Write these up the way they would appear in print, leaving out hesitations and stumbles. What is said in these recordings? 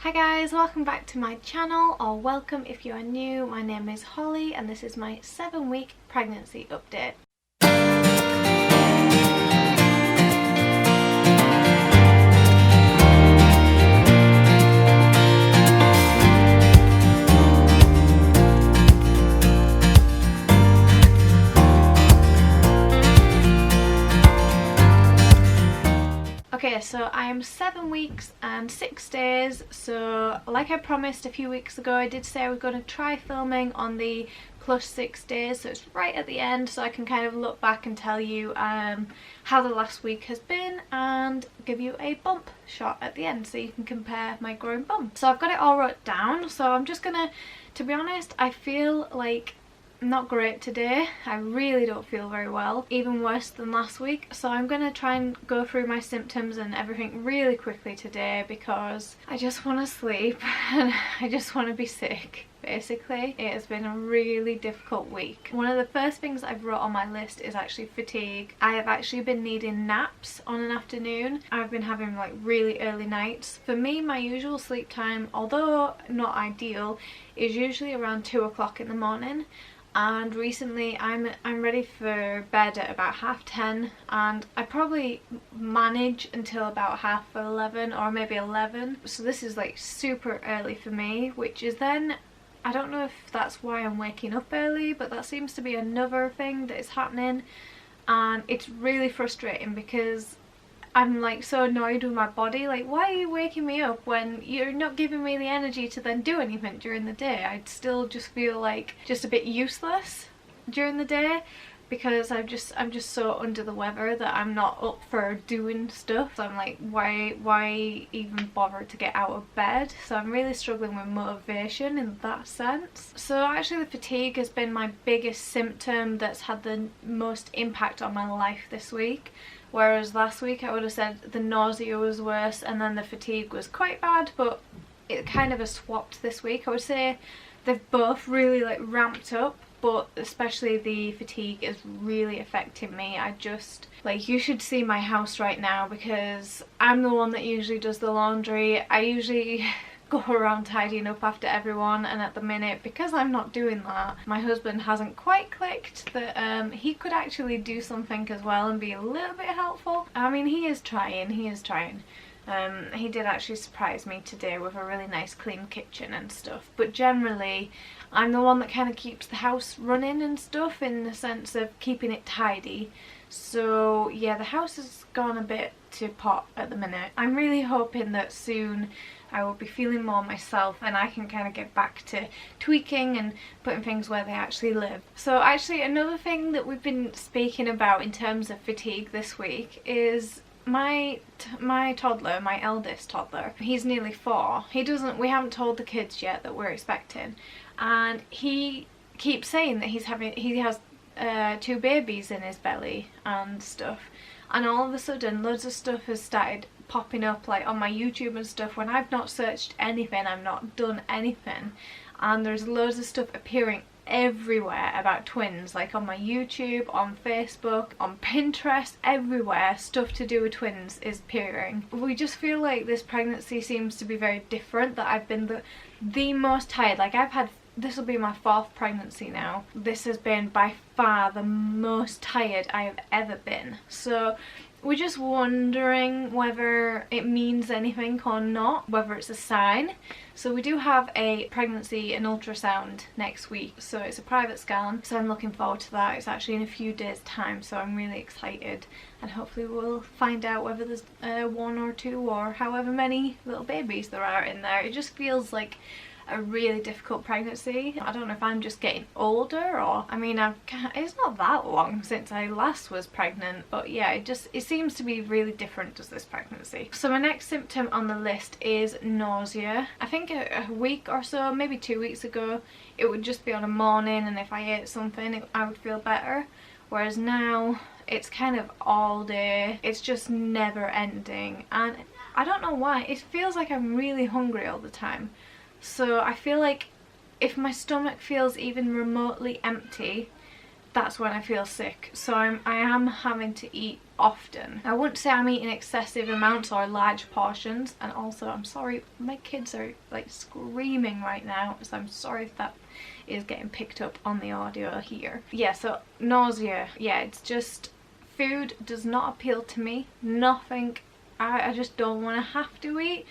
Hi guys, welcome back to my channel, or welcome if you are new. My name is Holly and this is my 7-week pregnancy update. Okay, so I am 7 weeks and 6 days, so like I promised a few weeks ago, I did say I was going to try filming on the plus 6 days, so it's right at the end, so I can kind of look back and tell you how the last week has been and give you a bump shot at the end so you can compare my growing bump. So I've got it all wrote down, so I'm just gonna, to be honest, I feel like not great today. I really don't feel very well, even worse than last week, so I'm gonna try and go through my symptoms and everything really quickly today because I just want to sleep and I just want to be sick. Basically, it has been a really difficult week. One of the first things I've wrote on my list is actually fatigue. I have actually been needing naps on an afternoon. I've been having like really early nights. For me, my usual sleep time, although not ideal, is usually around 2 o'clock in the morning. And recently I'm ready for bed at about 10:30, and I probably manage until about 11:30 or maybe 11. So this is like super early for me, which is then, I don't know if that's why I'm waking up early, but that seems to be another thing that is happening, and it's really frustrating because I'm like so annoyed with my body. Like, why are you waking me up when you're not giving me the energy to then do anything during the day? I'd still just feel like just a bit useless during the day because I'm just so under the weather that I'm not up for doing stuff. So I'm like, why even bother to get out of bed? So I'm really struggling with motivation in that sense. So actually the fatigue has been my biggest symptom that's had the most impact on my life this week. Whereas last week I would have said the nausea was worse and then the fatigue was quite bad, but it kind of has swapped this week. I would say they've both really like ramped up, but especially the fatigue is really affecting me. I just, like, you should see my house right now because I'm the one that usually does the laundry. I usually go around tidying up after everyone, and at the minute, because I'm not doing that, my husband hasn't quite clicked that he could actually do something as well and be a little bit helpful. I mean, he is trying. He did actually surprise me today with a really nice clean kitchen and stuff, but generally I'm the one that kind of keeps the house running and stuff, in the sense of keeping it tidy. So yeah, the house has gone a bit to pot at the minute. I'm really hoping that soon I will be feeling more myself and I can kind of get back to tweaking and putting things where they actually live. So actually another thing that we've been speaking about in terms of fatigue this week is my toddler, my eldest toddler. He's nearly 4. We haven't told the kids yet that we're expecting, and he keeps saying that he has 2 babies in his belly and stuff, and all of a sudden loads of stuff has started popping up like on my YouTube and stuff when I've not searched anything, I've not done anything, and there's loads of stuff appearing everywhere about twins, like on my YouTube, on Facebook, on Pinterest, everywhere stuff to do with twins is appearing. We just feel like this pregnancy seems to be very different, that I've been the most tired. Like, this will be my 4th pregnancy now. This has been by far the most tired I have ever been. So we're just wondering whether it means anything or not, whether it's a sign. So we do have a pregnancy and ultrasound next week, so it's a private scan, so I'm looking forward to that. It's actually in a few days time, so I'm really excited, and hopefully we'll find out whether there's 1 or 2 or however many little babies there are in there. It just feels like a really difficult pregnancy. I don't know if I'm just getting older, or I mean, it's not that long since I last was pregnant, but yeah, it seems to be really different, does this pregnancy. So my next symptom on the list is nausea. I think a week or so, maybe 2 weeks ago, it would just be on a morning, and if I ate something I would feel better, whereas now it's kind of all day. It's just never ending, and I don't know why. It feels like I'm really hungry all the time. So I feel like if my stomach feels even remotely empty, that's when I feel sick. So I am having to eat often. I wouldn't say I'm eating excessive amounts or large portions. And also, I'm sorry, my kids are like screaming right now, so I'm sorry if that is getting picked up on the audio here. Yeah, so nausea. Yeah, it's just food does not appeal to me. Nothing. I just don't want to have to eat.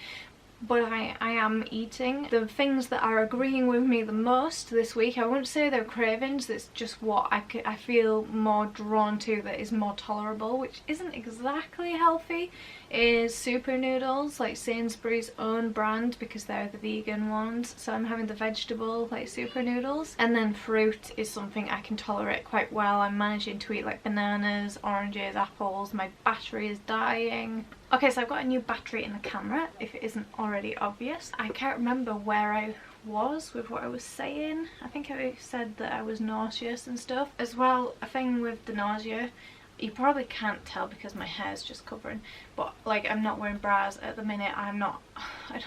But I am eating. The things that are agreeing with me the most this week, I wouldn't say they're cravings, it's just what I feel more drawn to that is more tolerable, which isn't exactly healthy, is super noodles, like Sainsbury's own brand, because they're the vegan ones. So I'm having the vegetable like super noodles. And then fruit is something I can tolerate quite well. I'm managing to eat like bananas, oranges, apples. My battery is dying. Okay, so I've got a new battery in the camera, if it isn't already obvious. I can't remember where I was with what I was saying. I think I said that I was nauseous and stuff. As well, a thing with the nausea, you probably can't tell because my hair's just covering, but like I'm not wearing bras at the minute. I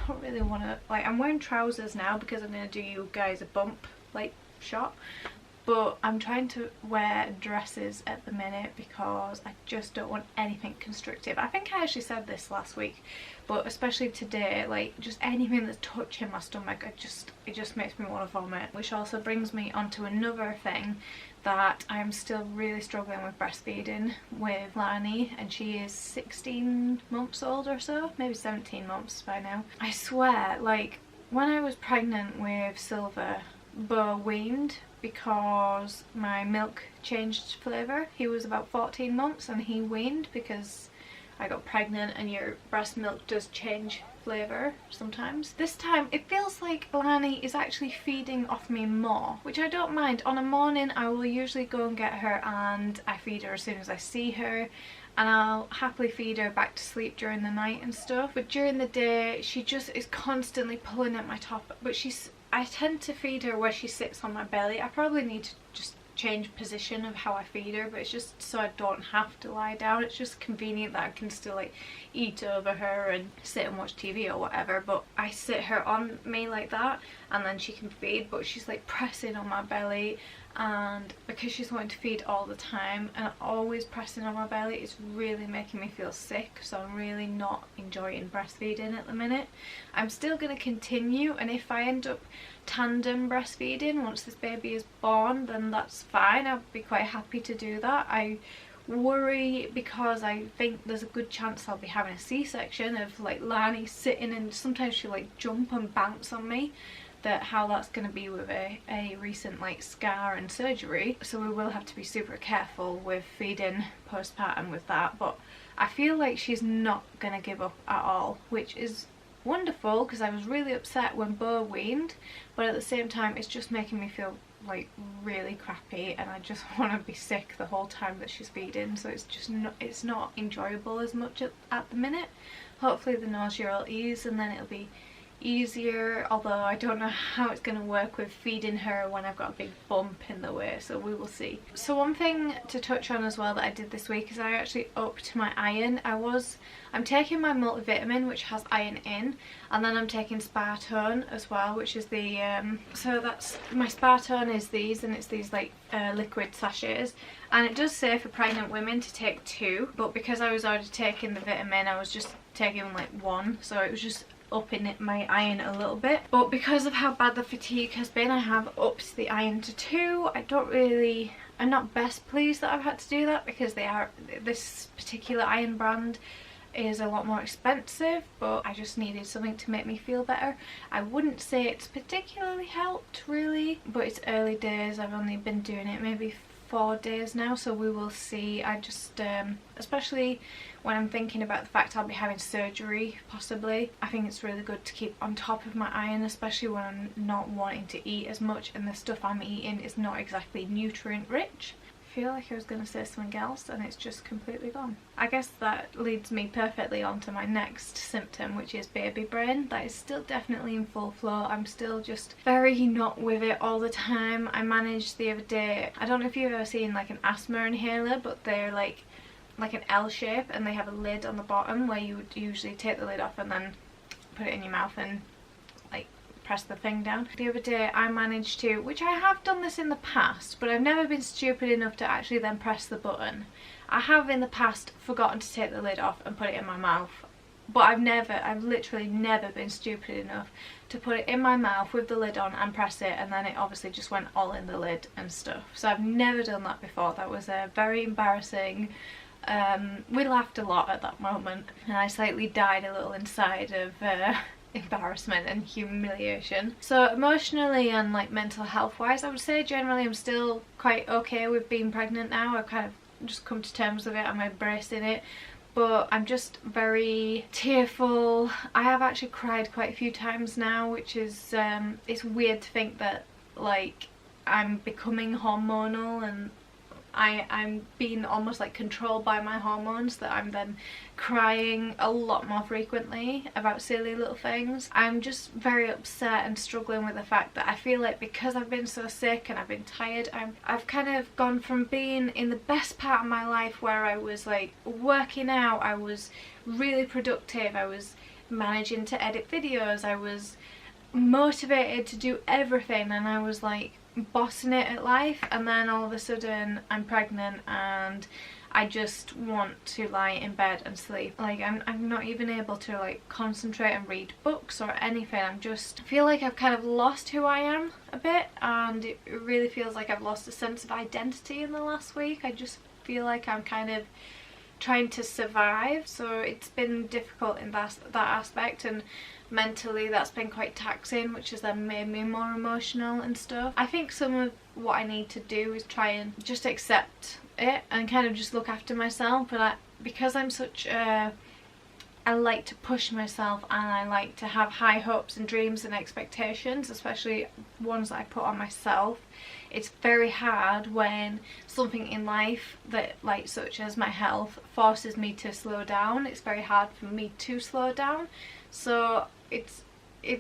don't really want to, like, I'm wearing trousers now because I'm going to do you guys a bump like shot. But I'm trying to wear dresses at the minute because I just don't want anything constrictive. I think I actually said this last week, but especially today, like just anything that's touching my stomach, it just makes me want to vomit. Which also brings me onto another thing, that I'm still really struggling with breastfeeding with Leilani, and she is 16 months old or so, maybe 17 months by now. I swear, like when I was pregnant with Silver, Beau weaned because my milk changed flavour. He was about 14 months and he weaned because I got pregnant and your breast milk does change flavour sometimes. This time it feels like Leilani is actually feeding off me more, which I don't mind. On a morning I will usually go and get her and I feed her as soon as I see her, and I'll happily feed her back to sleep during the night and stuff. But during the day she just is constantly pulling at my top. But I tend to feed her where she sits on my belly. I probably need to just change position of how I feed her, but it's just so I don't have to lie down. It's just convenient that I can still like eat over her and sit and watch TV or whatever, but I sit her on me like that and then she can feed, but she's like pressing on my belly, and because she's wanting to feed all the time and always pressing on my belly, it's really making me feel sick. So I'm really not enjoying breastfeeding at the minute. I'm still going to continue, and if I end up tandem breastfeeding once this baby is born, then that's fine. I'll be quite happy to do that. I worry because I think there's a good chance I'll be having a C-section of like Leilani sitting, and sometimes she'll like jump and bounce on me, that how that's going to be with a recent like scar and surgery. So we will have to be super careful with feeding postpartum with that. But I feel like she's not going to give up at all, which is wonderful because I was really upset when Beau weaned, but at the same time it's just making me feel like really crappy and I just want to be sick the whole time that she's feeding. So it's not enjoyable as much at the minute. Hopefully the nausea will ease and then it'll be easier, although I don't know how it's going to work with feeding her when I've got a big bump in the way, so we will see. So one thing to touch on as well that I did this week is I actually upped my iron. I'm taking my multivitamin, which has iron in, and then I'm taking Spartone as well, which is the so that's my Spartone is these, and it's these like liquid sachets, and it does say for pregnant women to take 2, but because I was already taking the vitamin I was just taking like 1, so it was just upping my iron a little bit. But because of how bad the fatigue has been, I have upped the iron to 2. I'm not best pleased that I've had to do that because this particular iron brand is a lot more expensive, but I just needed something to make me feel better. I wouldn't say it's particularly helped really, but it's early days. I've only been doing it maybe 4 days now, so we will see. I just especially when I'm thinking about the fact I'll be having surgery possibly, I think it's really good to keep on top of my iron, especially when I'm not wanting to eat as much and the stuff I'm eating is not exactly nutrient rich. I feel like I was going to say something else and it's just completely gone. I guess that leads me perfectly on to my next symptom, which is baby brain. That is still definitely in full flow. I'm still just very not with it all the time. I managed the other day, I don't know if you've ever seen like an asthma inhaler, but they're like an L shape and they have a lid on the bottom where you would usually take the lid off and then put it in your mouth and like press the thing down. The other day I managed to, which I have done this in the past, but I've never been stupid enough to actually then press the button. I have in the past forgotten to take the lid off and put it in my mouth, but I've literally never been stupid enough to put it in my mouth with the lid on and press it, and then it obviously just went all in the lid and stuff. So I've never done that before. That was very embarrassing. We laughed a lot at that moment, and I slightly died a little inside of embarrassment and humiliation. So emotionally and like mental health wise, I would say generally I'm still quite okay with being pregnant now. I've kind of just come to terms with it. I'm embracing it, but I'm just very tearful. I have actually cried quite a few times now, which is it's weird to think that like I'm becoming hormonal and I'm being almost like controlled by my hormones, that I'm then crying a lot more frequently about silly little things. I'm just very upset and struggling with the fact that I feel like because I've been so sick and I've been tired, I've kind of gone from being in the best part of my life where I was like working out, I was really productive, I was managing to edit videos, I was motivated to do everything, and I was like bossing it at life, and then all of a sudden I'm pregnant and I just want to lie in bed and sleep. Like I'm not even able to like concentrate and read books or anything. I feel like I've kind of lost who I am a bit, and it really feels like I've lost a sense of identity in the last week. I just feel like I'm kind of trying to survive, so it's been difficult in that aspect, and mentally that's been quite taxing, which has then made me more emotional and stuff. I think some of what I need to do is try and just accept it and kind of just look after myself, but because I'm such a I like to push myself, and I like to have high hopes and dreams and expectations, especially ones that I put on myself. It's very hard when something in life that, like such as my health, forces me to slow down. It's very hard for me to slow down. So it's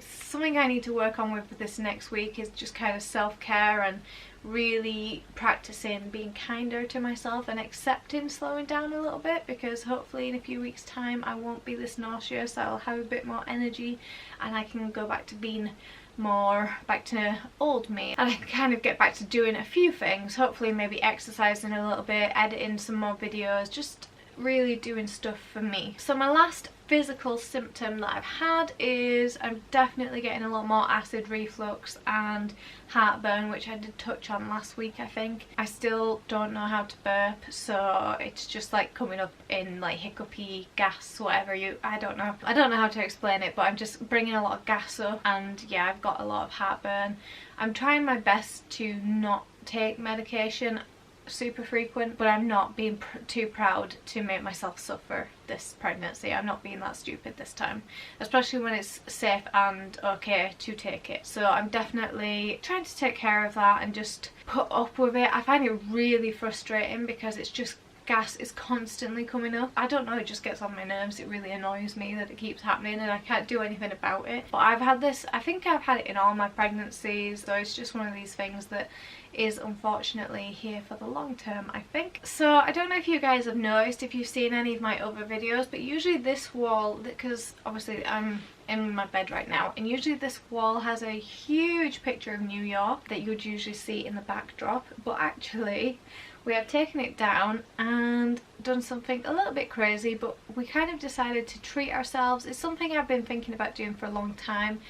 something I need to work on with this next week, is just kind of self-care and really practicing being kinder to myself and accepting slowing down a little bit, because hopefully in a few weeks time I won't be this nauseous. I'll have a bit more energy and I can go back to being more back to old me, and I can kind of get back to doing a few things, hopefully maybe exercising a little bit, editing some more videos, just really doing stuff for me. So my last physical symptom that I've had is I'm definitely getting a lot more acid reflux and heartburn, which I did touch on last week, I think. I still don't know how to burp, so it's just like coming up in like hiccupy gas, whatever I don't know how to explain it, but I'm just bringing a lot of gas up, and yeah, I've got a lot of heartburn. I'm trying my best to not take medication super frequent, but I'm not being too proud to make myself suffer this pregnancy. I'm not being that stupid this time, especially when it's safe and okay to take it. So I'm definitely trying to take care of that and just put up with it. I find it really frustrating because it's just gas is constantly coming up. I don't know, it just gets on my nerves. It really annoys me that it keeps happening and I can't do anything about it. But I've had this, I think I've had it in all my pregnancies, so it's just one of these things that is unfortunately here for the long term, I think. So I don't know if you guys have noticed, if you've seen any of my other videos, but usually this wall, because obviously I'm in my bed right now, and usually this wall has a huge picture of New York that you would usually see in the backdrop, but actually we have taken it down and done something a little bit crazy, but we kind of decided to treat ourselves. It's something I've been thinking about doing for a long time,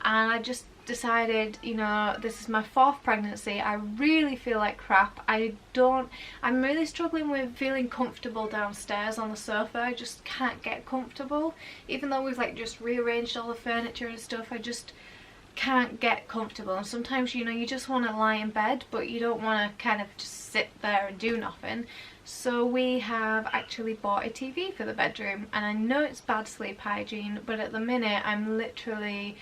and I just decided, you know, this is my 4th pregnancy. I really feel like crap. I'm really struggling with feeling comfortable downstairs on the sofa. I just can't get comfortable, even though we've like just rearranged all the furniture and stuff. I just can't get comfortable, and sometimes, you know, you just want to lie in bed, but you don't want to kind of just sit there and do nothing. So we have actually bought a TV for the bedroom, and I know it's bad sleep hygiene, but at the minute I'm literally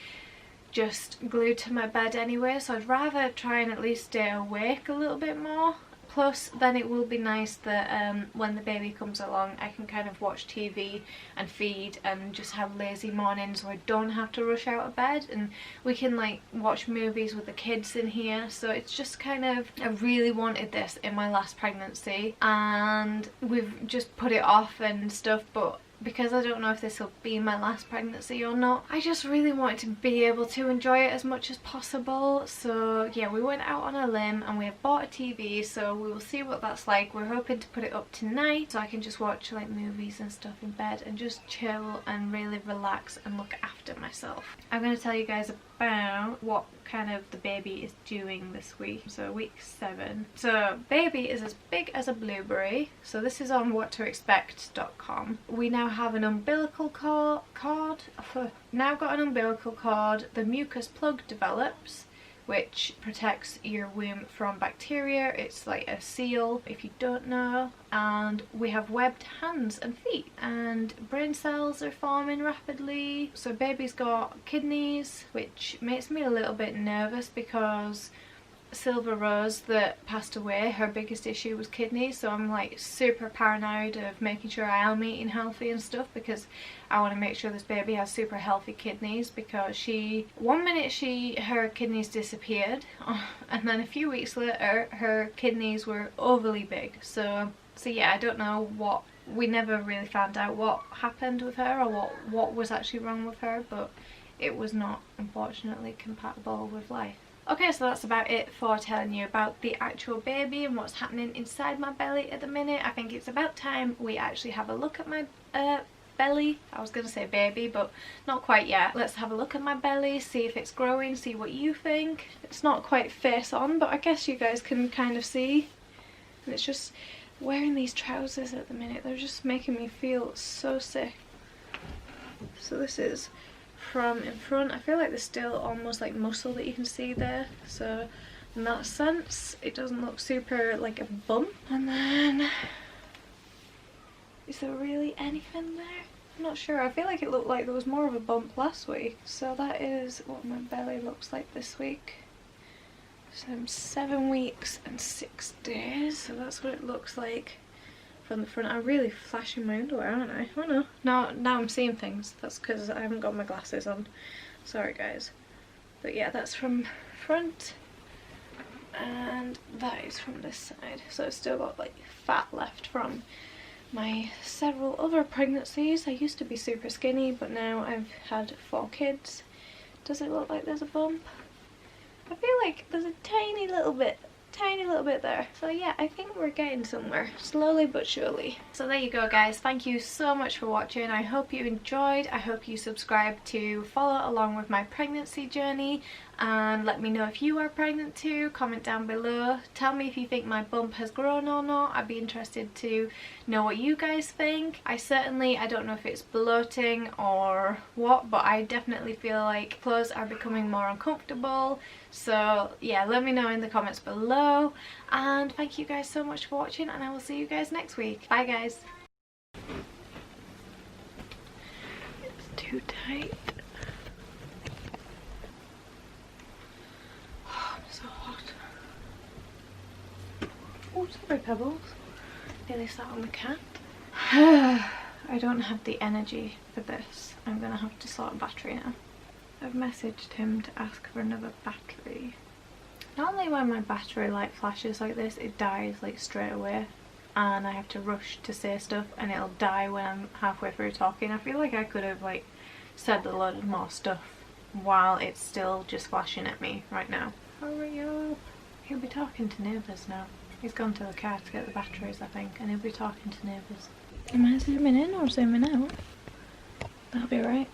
just glued to my bed anyway, so I'd rather try and at least stay awake a little bit more. Plus then it will be nice that when the baby comes along I can kind of watch TV and feed and just have lazy mornings where I don't have to rush out of bed, and we can like watch movies with the kids in here. So it's just kind of, I really wanted this in my last pregnancy and we've just put it off and stuff, but because I don't know if this will be my last pregnancy or not, I just really wanted to be able to enjoy it as much as possible. So yeah, we went out on a limb and we have bought a TV, so we will see what that's like. We're hoping to put it up tonight so I can just watch like movies and stuff in bed and just chill and really relax and look after myself. I'm going to tell you guys about what kind of the baby is doing this week. So week 7. So baby is as big as a blueberry. So this is on whattoexpect.com. We now have an umbilical cord. Now got an umbilical cord. The mucus plug develops, which protects your womb from bacteria. It's like a seal, if you don't know. And we have webbed hands and feet, and brain cells are forming rapidly. So baby's got kidneys, which makes me a little bit nervous because Silver Rose that passed away, her biggest issue was kidneys, so I'm like super paranoid of making sure I am eating healthy and stuff, because I want to make sure this baby has super healthy kidneys, because one minute her kidneys disappeared and then a few weeks later her kidneys were overly big. So yeah, I don't know what, we never really found out what happened with her or what was actually wrong with her, but it was not, unfortunately, compatible with life. Okay, so that's about it for telling you about the actual baby and what's happening inside my belly at the minute. I think it's about time we actually have a look at my belly. I was going to say baby, but not quite yet. Let's have a look at my belly, see if it's growing, see what you think. It's not quite face on, but I guess you guys can kind of see. And it's just wearing these trousers at the minute, they're just making me feel so sick. So this is from in front. I feel like there's still almost like muscle that you can see there, so in that sense it doesn't look super like a bump. And then, is there really anything there? I'm not sure. I feel like it looked like there was more of a bump last week. So that is what my belly looks like this week. So I'm 7 weeks and 6 days, so that's what it looks like from the front. I'm really flashing my underwear, aren't I? Oh no. Now I'm seeing things. That's because I haven't got my glasses on. Sorry guys. But yeah, that's from front. And that is from this side. So it's still got like fat left from my several other pregnancies. I used to be super skinny, but now I've had 4 kids. Does it look like there's a bump? I feel like there's a tiny little bit there. So yeah, I think we're getting somewhere, slowly but surely. So there you go guys, thank you so much for watching. I hope you enjoyed. I hope you subscribe to follow along with my pregnancy journey, and let me know if you are pregnant too. Comment down below, tell me if you think my bump has grown or not. I'd be interested to know what you guys think. I don't know if it's bloating or what, but I definitely feel like clothes are becoming more uncomfortable. So yeah, let me know in the comments below, and thank you guys so much for watching, and I will see you guys next week. Bye guys. It's too tight. Oh, I'm so hot. Oh, sorry Pebbles. Nearly sat on the cat. I don't have the energy for this. I'm gonna have to sort battery now. I've messaged him to ask for another battery. Normally when my battery light flashes like this, it dies like straight away, and I have to rush to say stuff and it'll die when I'm halfway through talking. I feel like I could have like said a lot more stuff while it's still just flashing at me right now. Hurry up! He'll be talking to neighbours now. He's gone to the car to get the batteries, I think, and he'll be talking to neighbours. Am I zooming in or zooming out? That'll be right.